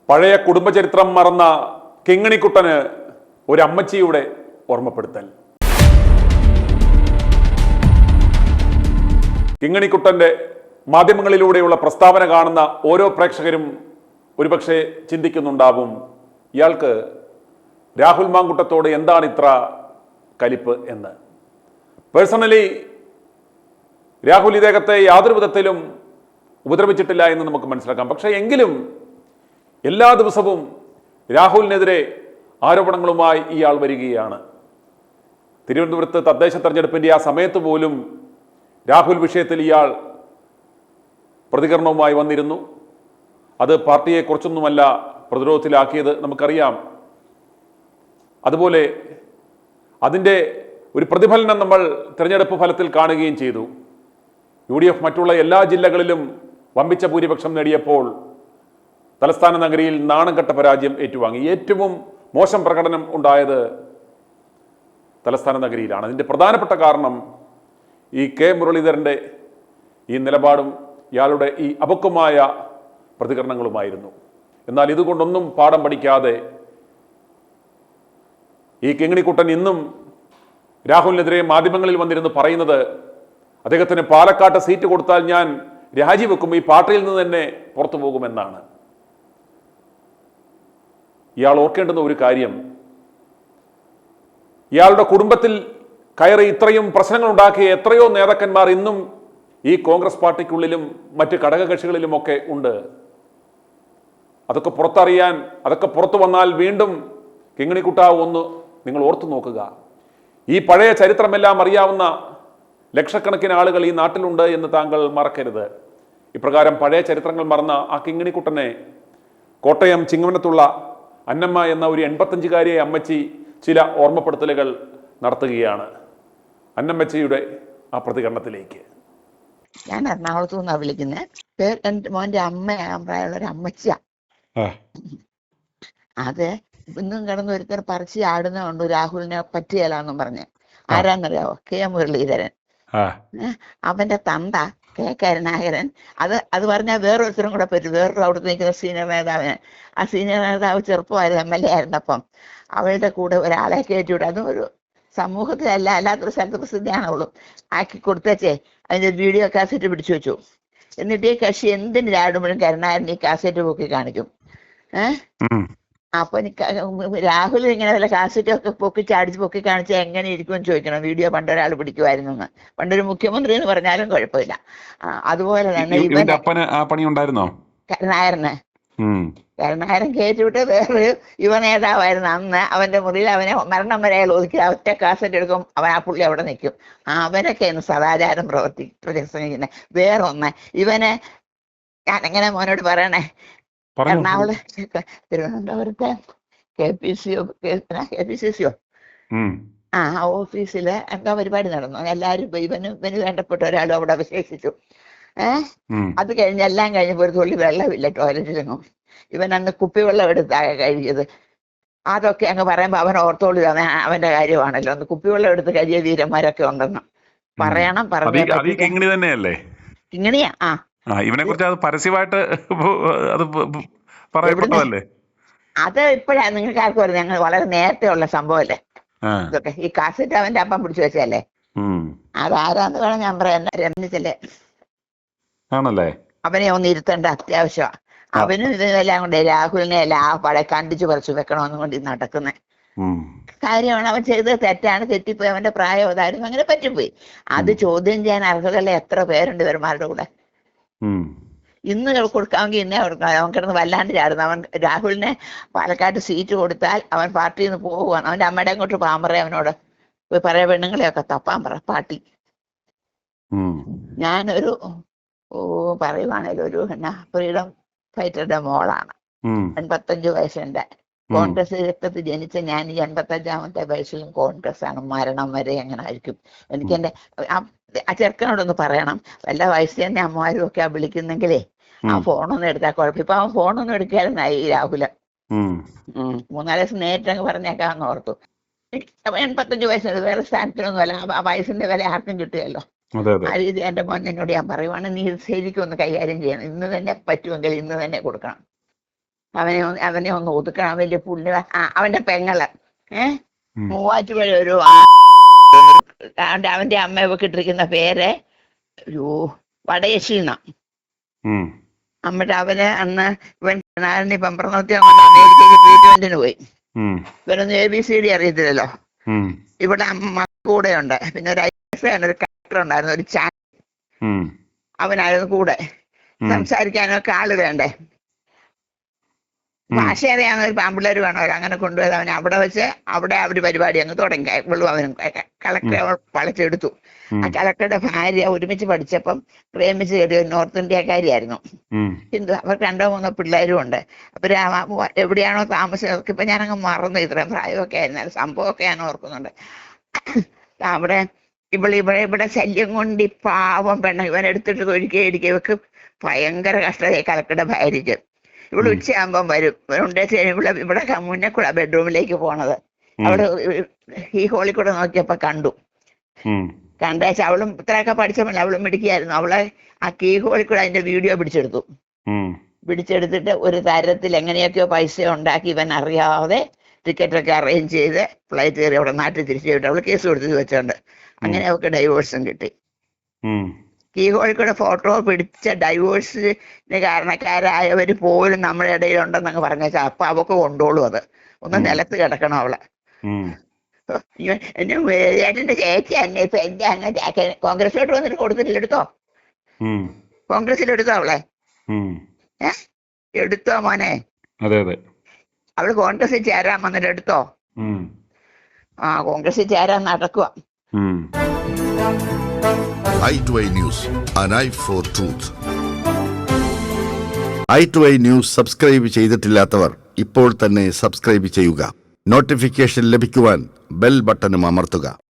പഴയ കുടുംബചരിത്രം മറന്ന കിങ്ങിണിക്കുട്ടന് ഒരു അമ്മച്ചിയുടെ ഓർമ്മപ്പെടുത്തൽ. കിങ്ങിണിക്കുട്ടന്റെ മാധ്യമങ്ങളിലൂടെയുള്ള പ്രസ്താവന കാണുന്ന ഓരോ പ്രേക്ഷകരും ഒരുപക്ഷെ ചിന്തിക്കുന്നുണ്ടാവും, ഇയാൾക്ക് രാഹുൽ മാങ്കുട്ടത്തോട് എന്താണ് ഇത്ര കലിപ്പ് എന്ന്. പേഴ്സണലി രാഹുൽ ഇദ്ദേഹത്തെ യാതൊരു വിധത്തിലും ഉപദ്രവിച്ചിട്ടില്ല എന്ന് നമുക്ക് മനസ്സിലാക്കാം. പക്ഷേ എങ്കിലും എല്ലാ ദിവസവും രാഹുലിനെതിരെ ആരോപണങ്ങളുമായി ഇയാൾ വരികയാണ്. തിരുവനന്തപുരത്ത് തദ്ദേശ തെരഞ്ഞെടുപ്പിൻ്റെ ആ സമയത്ത് പോലും രാഹുൽ വിഷയത്തിൽ ഇയാൾ പ്രതികരണവുമായി വന്നിരുന്നു. അത് പാർട്ടിയെ കുറച്ചൊന്നുമല്ല പ്രതിരോധത്തിലാക്കിയത്, നമുക്കറിയാം. അതുപോലെ അതിൻ്റെ ഒരു പ്രതിഫലനം നമ്മൾ തിരഞ്ഞെടുപ്പ് ഫലത്തിൽ കാണുകയും ചെയ്തു. UDF മറ്റുള്ള എല്ലാ ജില്ലകളിലും വമ്പിച്ച ഭൂരിപക്ഷം നേടിയപ്പോൾ തലസ്ഥാന നഗരിയിൽ നാണംകെട്ട പരാജയം ഏറ്റുവാങ്ങി. ഏറ്റവും മോശം പ്രകടനം ഉണ്ടായത് തലസ്ഥാന നഗരിയിലാണ്. അതിൻ്റെ പ്രധാനപ്പെട്ട കാരണം ഈ കെ മുരളീധരൻ്റെ ഈ നിലപാടും ഇയാളുടെ ഈ അപക്വമായ പ്രതികരണങ്ങളുമായിരുന്നു. എന്നാൽ ഇതുകൊണ്ടൊന്നും പാഠം പഠിക്കാതെ ഈ കിങ്ങിണിക്കുട്ടൻ ഇന്നും രാഹുലിനെതിരെ മാധ്യമങ്ങളിൽ വന്നിരുന്ന് പറയുന്നത് അദ്ദേഹത്തിന് പാലക്കാട്ട് സീറ്റ് കൊടുത്താൽ ഞാൻ രാജിവെക്കും, ഈ പാർട്ടിയിൽ നിന്ന് തന്നെ പുറത്തു പോകുമെന്നാണ്. ഇയാൾ ഓർക്കേണ്ടുന്ന ഒരു കാര്യം, ഇയാളുടെ കുടുംബത്തിൽ കയറി ഇത്രയും പ്രശ്നങ്ങൾ ഉണ്ടാക്കിയ എത്രയോ നേതാക്കന്മാർ ഇന്നും ഈ കോൺഗ്രസ് പാർട്ടിക്കുള്ളിലും മറ്റ് ഘടകകക്ഷികളിലുമൊക്കെ ഉണ്ട്. അതൊക്കെ പുറത്തറിയാൻ, അതൊക്കെ പുറത്തു വന്നാൽ വീണ്ടും കിങ്ങിണിക്കുട്ട ഒന്ന് നിങ്ങൾ ഓർത്തു നോക്കുക. ഈ പഴയ ചരിത്രമെല്ലാം അറിയാവുന്ന ലക്ഷക്കണക്കിന് ആളുകൾ ഈ നാട്ടിലുണ്ട് എന്ന് താങ്കൾ മറക്കരുത്. ഇപ്രകാരം പഴയ ചരിത്രങ്ങൾ മറന്ന ആ കിങ്ങിണിക്കുട്ടനെ കോട്ടയം ചിങ്ങവനത്തുള്ള അന്നമ്മ എന്ന ഒരു 85-കാരിയെ അമ്മച്ചി ചില ഓർമ്മപ്പെടുത്തലുകൾ നടത്തുകയാണ്. അന്നമ്മച്ചിയുടെ ആ പ്രതികരണത്തിലേക്ക്. ഞാൻ എറണാകുളത്തു നിന്നാ വിളിക്കുന്നത്. എന്റെ മോന്റെ അമ്മയാകാൻ പ്രായമുള്ള ഒരു അമ്മച്ചിയാ. അത് ഇന്നും കിടന്ന് ഒരുത്തർ പറിച്ച് ആടുന്നുണ്ട് രാഹുലിനെ പറ്റിയല്ലാന്നും പറഞ്ഞ്. ആരാന്നറിയാവോ? കെ മുരളീധരൻ. അവന്റെ തന്ത കെ കരുണാകരൻ. അത് പറഞ്ഞാൽ വേറൊരുത്തരും കൂടെ പറ്റും. വേറൊരു അവിടുത്തെ നിൽക്കുന്ന സീനിയർ നേതാവിന്. ആ സീനിയർ നേതാവ് ചെറുപ്പമായിരുന്നു, MLA ആയിരുന്നപ്പം. അവളുടെ കൂടെ ഒരാളെ കയറ്റിവിടും. അതും ഒരു സമൂഹത്തിലല്ല, അല്ലാത്തൊരു സ്ഥലത്ത് പ്രസിദ്ധിയാണുള്ളൂ. ആക്കി കൊടുത്തേ അതിന്റെ വീഡിയോ കാസറ്റ് പിടിച്ചു വെച്ചു. എന്നിട്ട് ഈ കക്ഷി എന്തിന് ചാടുമ്പോഴും കരുണാകരൻ ഈ കാസറ്റ് പൊക്കി കാണിക്കും. അപ്പൊ രാഹുൽ ഇങ്ങനെ വല്ല കാസറ്റൊക്കെ പൊക്കി ചാടിച്ച് പൊക്കി കാണിച്ചാൽ എങ്ങനെ ഇരിക്കുമെന്ന് ചോദിക്കണം. വീഡിയോ പണ്ടൊരാൾ പിടിക്കുമായിരുന്നു എന്ന്. പണ്ടൊരു മുഖ്യമന്ത്രി എന്ന് പറഞ്ഞാലും കുഴപ്പമില്ല. അതുപോലെ തന്നെ കരുണാകരൻ കയറ്റിവിട്ട് വേറൊരു യുവ നേതാവായിരുന്നു അന്ന്. അവന്റെ മുറിയിൽ അവനെ മരണം വരെ ഒതുക്കി ഒറ്റ കാസറ്റ് എടുക്കും. അവൻ ആ പുള്ളി അവിടെ നിൽക്കും. അവനൊക്കെയാണ് സദാചാരം പ്രസംഗിക്കുന്നത്. വേറൊന്ന് ഇവനെ ഞാൻ എങ്ങനെ മോനോട് പറയണേ, തിരുവനന്തപുരത്തെ KPCCO ആ ഓഫീസില് എന്താ പരിപാടി നടന്നു. എല്ലാരും ഇവന് വേണ്ടപ്പെട്ട ഒരാളും അവിടെ അവശേഷിച്ചു. അത് കഴിഞ്ഞ് എല്ലാം കഴിഞ്ഞപ്പോ ഒരു തുള്ളി വെള്ളമില്ല ടോയ്ലറ്റിലെങ്ങും. ഇവൻ അന്ന് കുപ്പിവെള്ളം എടുത്താണ് കഴിയത്. അതൊക്കെ അങ്ങ് പറയുമ്പോ അവൻ ഓർത്തോളൂ അവന്റെ കാര്യമാണല്ലോ. അന്ന് കുപ്പിവെള്ളം എടുത്ത് കഴിയ വീരന്മാരൊക്കെ ഉണ്ടെന്ന് പറയണം. കിങ്ങിണിയാ. ഇവനെ കുറിച്ച് അത് പരസ്യമായിട്ട് അത് പറയപ്പെട്ടതല്ലേ? അത് ഇപ്പോഴാ നിങ്ങൾക്ക് ആർക്കും അറിയാം. ഞങ്ങൾ വളരെ നേരത്തെ ഉള്ള സംഭവല്ലേ ഇതൊക്കെ. ഈ കാസറ്റ് അവന്റെ അപ്പം പിടിച്ചു വെച്ചല്ലേ. അതാരാന്ന് വേണം ഞാൻ പറയാൻ. രഞ്ജിച്ചല്ലേ ആണല്ലേ? അവനെ ഒന്ന് ഇരുത്തേണ്ട അത്യാവശ്യമാണ്. അവനും ഇതിനെല്ലാം കൊണ്ട് രാഹുലിനെ എല്ലാം ആ പഴയ കണ്ടിച്ചു പറിച്ചു വെക്കണമെന്നും കൊണ്ട് നടക്കുന്ന കാര്യമാണ്. അവൻ ചെയ്തത് തെറ്റാണ്, തെറ്റിപ്പോയി. അവന്റെ പ്രായം അതായിരുന്നു, അങ്ങനെ പറ്റിപ്പോയി. അത് ചോദ്യം ചെയ്യാൻ അർഹതയുള്ള എത്ര പേരുണ്ട് ഇവന്മാരുടെ കൂടെ. ഇന്ന് കൊടുക്കാമെങ്കിൽ ഇന്നേ കൊടുക്കാം. അവൻ കിടന്ന് വല്ലാണ്ട് ചാടുന്നു. അവൻ രാഹുലിനെ പാലക്കാട് സീറ്റ് കൊടുത്താൽ അവൻ പാർട്ടിയിൽ നിന്ന് പോവുകയാണ്. അവന്റെ അമ്മയുടെ അങ്ങോട്ട് പോകാൻ പറയാം. അവനോട് പോയി പറയാ പെണ്ണുങ്ങളെയൊക്കെ തപ്പാൻ പറ പാർട്ടി. ഞാനൊരു പറയുവാണേലും ഒരു ഫ്രീഡം ഫൈറ്ററുടെ മോളാണ്. 85 വയസ്സിന്റെ കോൺഗ്രസ് രക്തത്തിൽ ജനിച്ച ഞാൻ ഈ 85-ാമത്തെ വയസ്സിലും കോൺഗ്രസ് ആണ്. മരണം വരെ എങ്ങനെ ആയിരിക്കും. എനിക്ക് എന്റെ ആ ചെറുക്കനോടൊന്ന് പറയണം, വല്ല വയസ്സ് തന്നെ അമ്മമാരും ഒക്കെ ആ വിളിക്കുന്നെങ്കിലേ ആ ഫോണൊന്നും എടുത്താൽ കുഴപ്പം. ഇപ്പൊ അവൻ ഫോണൊന്നും എടുക്കാറുണ്ടായി ഈ രാഹുല്. 3-4 ദിവസം നേരിട്ടങ്ങ് പറഞ്ഞേക്കാന്ന് ഓർത്തു. 85 വയസ്സിന് വേറെ സ്ഥാനത്തിനൊന്നും അല്ല. ആ വയസ്സിന്റെ വില ആർക്കും കിട്ടുകയല്ലോ. ആ രീതി എന്റെ മോനോട് ഞാൻ പറയുവാണ്, നീ ശരിക്കും ഒന്ന് കൈകാര്യം ചെയ്യണം. ഇന്ന് തന്നെ പറ്റുമെങ്കിൽ ഇന്ന് തന്നെ കൊടുക്കണം. അവനെ ഒന്ന് ഒതുക്കണം, വലിയ പുണ്യ. അവന്റെ പെങ്ങള് ഉം. മൂവാറ്റുപുഴ ഒരു അവന്റെ അമ്മ ഇട്ടിരിക്കുന്ന പേര് വടയശീന. ഉം. അമ്മയുടെ അവന് അന്ന് ഇവൻ നാരായണി പമ്പർനോത്തി കൊണ്ട് അമേരിക്കയ്ക്ക് ട്രീറ്റ്മെന്റിന് പോയി. ഉം. ഇവരൊന്നും ABCD അറിയത്തില്ലല്ലോ. ഉം. ഇവിടെ അമ്മ കൂടെ ഉണ്ട്. പിന്നെ ഒരു ഒരു കലക്ടർ ഉണ്ടായിരുന്നു, ഒരു ഉം. അവനായിരുന്നു കൂടെ. സംസാരിക്കാനൊക്കെ ആള് വേണ്ടേ, ഭാഷ അറിയാവുന്ന ഒരു പാമ്പിള്ളേർ വേണം. അങ്ങനെ കൊണ്ടുപോയത് അവനെ അവിടെ വെച്ച് അവിടെ അവര് പരിപാടി അങ്ങ് തുടങ്ങി. ഇവളും അവനും കളക്ടറെ വളച്ചെടുത്തു. ആ കളക്ടറുടെ ഭാര്യ ഒരുമിച്ച് പഠിച്ചപ്പം പ്രേമിച്ച് കയറിയ നോർത്ത് ഇന്ത്യക്കാരിയായിരുന്നു, ഹിന്ദു. അവർക്ക് 2-3 പിള്ളേരും ഉണ്ട്. അപ്പൊ എവിടെയാണോ താമസിച്ചത്, ഇപ്പൊ ഞാനങ്ങ് മറന്നു, ഇത്രയും പ്രായമൊക്കെ ആയിരുന്നാലും സംഭവമൊക്കെ ഞാൻ ഓർക്കുന്നുണ്ട്. അവിടെ ഇവിടെ ശല്യം കൊണ്ട് ഈ പാവം പെണ്ണ ഇവനെടുത്തിട്ട് ഒഴുകിയടിക്കുക. ഇവക്ക് ഭയങ്കര കഷ്ടതയായി കളക്ടറുടെ ഭാര്യയ്ക്ക്. ഇവിടെ ഉച്ചയാകുമ്പം വരും. ഇവിടെ മുന്നേ കൂടെ ബെഡ്റൂമിലേക്ക് പോണത്. അവിടെ ഈ ഹോളിൽ കൂടെ നോക്കിയപ്പോ കണ്ടേച്ച അവളും ഇത്രയൊക്കെ പഠിച്ചപ്പോൾ അവളും മിടുക്കിയായിരുന്നു. അവളെ ആ കീ ഹോളിൽ കൂടെ അതിന്റെ വീഡിയോ പിടിച്ചെടുത്തിട്ട് ഒരു തരത്തിൽ എങ്ങനെയൊക്കെയോ പൈസ ഉണ്ടാക്കി ഇവൻ അറിയാതെ ടിക്കറ്റൊക്കെ അറേഞ്ച് ചെയ്ത് ഫ്ലൈറ്റ് കയറി അവിടെ നാട്ടിൽ തിരിച്ചു വിട്ടു. അവള് കേസ് കൊടുത്ത് വെച്ചോണ്ട് അങ്ങനെ അവൾക്ക് ഡൈവോഴ്സും കിട്ടി. ഈ കോഴിക്കോട് ഫോട്ടോ പിടിച്ച ഡൈവോഴ്സിന് കാരണക്കാരായവർ പോലും നമ്മുടെ ഇടയിലുണ്ടെന്നങ്ങ് പറഞ്ഞാൽ അപ്പൊ അവക്ക് കൊണ്ടോളൂ. അത് ഒന്ന് നിലത്ത് കിടക്കണം അവളെ. എന്നെ ഏട്ടന്റെ ചേച്ചി തന്നെ ഇപ്പൊ എന്റെ അങ്ങനെ കോൺഗ്രസിലോട്ട് വന്നിട്ട് കൊടുത്തിട്ടില്ല. എടുത്തോ, കോൺഗ്രസിലെടുത്തോ അവളെ? എടുത്തോ മോനെ? അവള് കോൺഗ്രസിൽ ചേരാൻ വന്നിട്ട് എടുത്തോ? കോൺഗ്രസിൽ ചേരാൻ നടക്കുക. i2i News, an eye for truth. i2i News subscribe ചെയ്തിട്ടില്ലാത്തവർ ഇപ്പോൾ തന്നെ സബ്സ്ക്രൈബ് ചെയ്യുക. നോട്ടിഫിക്കേഷൻ ലഭിക്കുവാൻ ബെൽ ബട്ടണും അമർത്തുക.